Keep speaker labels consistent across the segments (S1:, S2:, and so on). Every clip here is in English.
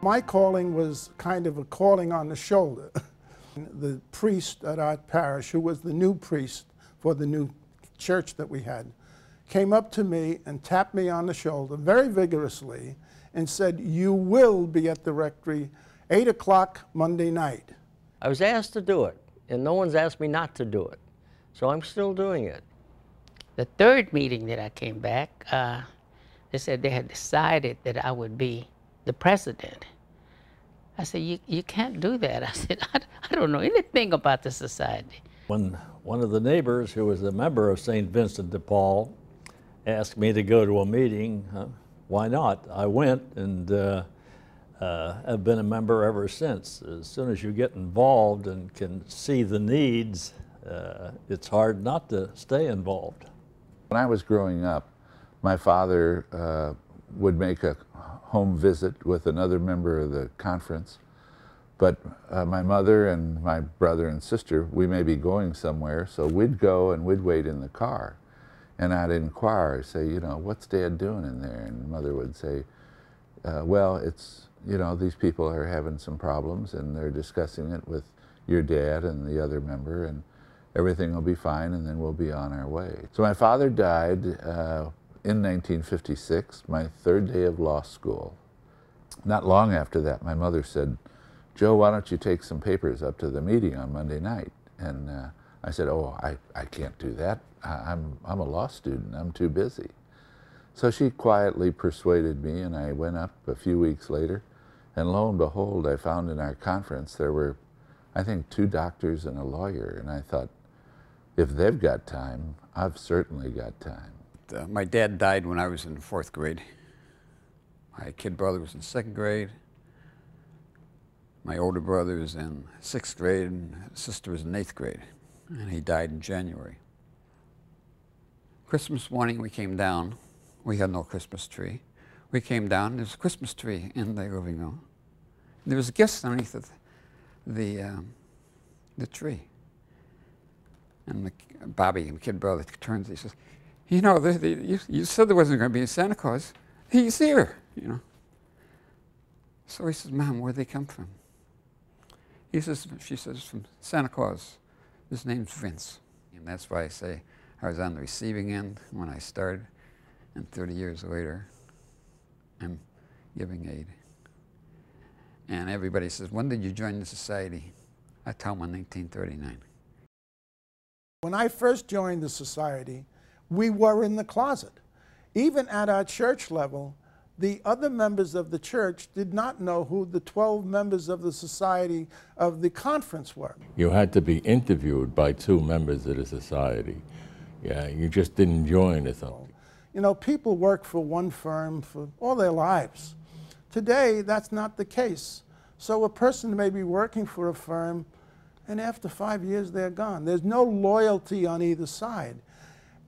S1: My calling was kind of a calling on the shoulder. The priest at our parish, who was the new priest for the new church that we had, came up to me and tapped me on the shoulder very vigorously and said, "You will be at the rectory 8 o'clock Monday night."
S2: I was asked to do it, and no one's asked me not to do it. So I'm still doing it.
S3: The third meeting that I came back, they said they had decided that I would be the president. I said, you can't do that. I said, I don't know anything about the society.
S2: When one of the neighbors, who was a member of St. Vincent de Paul, asked me to go to a meeting, why not? I went, and have been a member ever since. As soon as you get involved and can see the needs, it's hard not to stay involved.
S4: When I was growing up, my father would make a home visit with another member of the conference, but my mother and my brother and sister, we may be going somewhere, so we'd go and we'd wait in the car. And I'd inquire, say, you know, what's Dad doing in there? And Mother would say, well, it's, you know, these people are having some problems and they're discussing it with your dad and the other member, and everything will be fine, and then we'll be on our way. So my father died in 1956, my third day of law school. Not long after that, my mother said, "Joe, why don't you take some papers up to the meeting on Monday night?" And I said, "Oh, I can't do that. I'm a law student. I'm too busy." So she quietly persuaded me, and I went up a few weeks later, and lo and behold, I found in our conference there were, I think, 2 doctors and a lawyer, and I thought, if they've got time, I've certainly got time.
S5: My dad died when I was in 4th grade. My kid brother was in 2nd grade. My older brother was in 6th grade, and sister was in 8th grade, and he died in January. Christmas morning we came down. We had no Christmas tree. We came down, there was a Christmas tree in the living room. There was gifts underneath the tree. And Bobby, my kid brother, turns, he says, "You know, you said there wasn't going to be a Santa Claus. He's here, you know." So he says, "Mom, where'd they come from?" She says, "From Santa Claus. His name's Vince." And that's why I say I was on the receiving end when I started, and 30 years later, I'm giving aid. And everybody says, "When did you join the society?" I tell them in 1939.
S1: When I first joined the society, we were in the closet. Even at our church level, the other members of the church did not know who the 12 members of the society of the conference were.
S6: You had to be interviewed by 2 members of the society. Yeah, you just didn't join or something.
S1: You know, people work for one firm for all their lives. Today, that's not the case. So a person may be working for a firm, and after 5 years, they're gone. There's no loyalty on either side.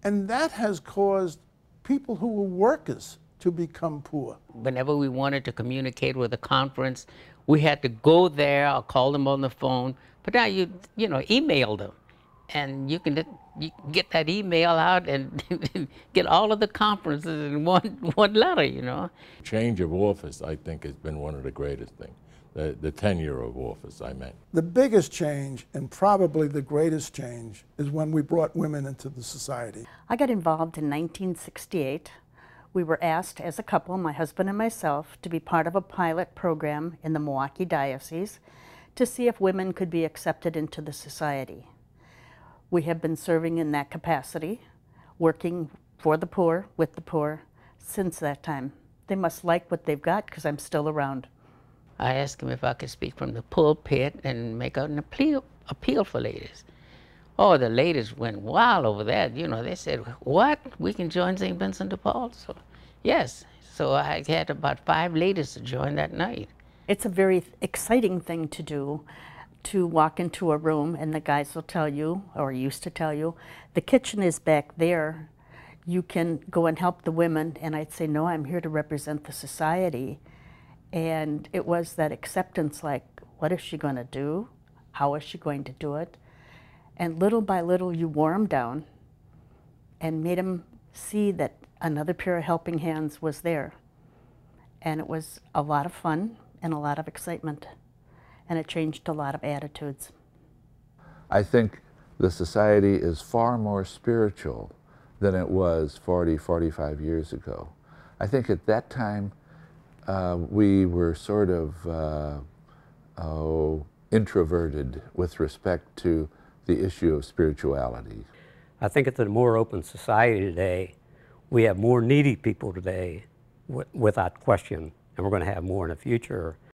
S1: And that has caused people who were workers to become poor.
S3: Whenever we wanted to communicate with a conference, we had to go there or call them on the phone. But now you know, email them, and you can get that email out and get all of the conferences in one letter, you know.
S6: Change of office, I think, has been one of the greatest things. The tenure of office, I meant.
S1: The biggest change, and probably the greatest change, is when we brought women into the society.
S7: I got involved in 1968. We were asked as a couple, my husband and myself, to be part of a pilot program in the Milwaukee Diocese to see if women could be accepted into the society. We have been serving in that capacity, working for the poor, with the poor, since that time. They must like what they've got, because I'm still around.
S3: I asked him if I could speak from the pulpit and make an appeal for ladies. Oh, the ladies went wild over that. You know, they said, "What? We can join St. Vincent de Paul?" So, yes. So I had about 5 ladies to join that night.
S7: It's a very exciting thing to do, to walk into a room and the guys will tell you, or used to tell you, the kitchen is back there. You can go and help the women. And I'd say, "No, I'm here to represent the society." And it was that acceptance, like, what is she going to do? How is she going to do it? And little by little, you wore them down and made them see that another pair of helping hands was there. And it was a lot of fun, and a lot of excitement. And it changed a lot of attitudes.
S4: I think the society is far more spiritual than it was 40, 45 years ago. I think at that time we were sort of introverted with respect to the issue of spirituality.
S8: I think it's a more open society today. We have more needy people today, without question, and we're going to have more in the future.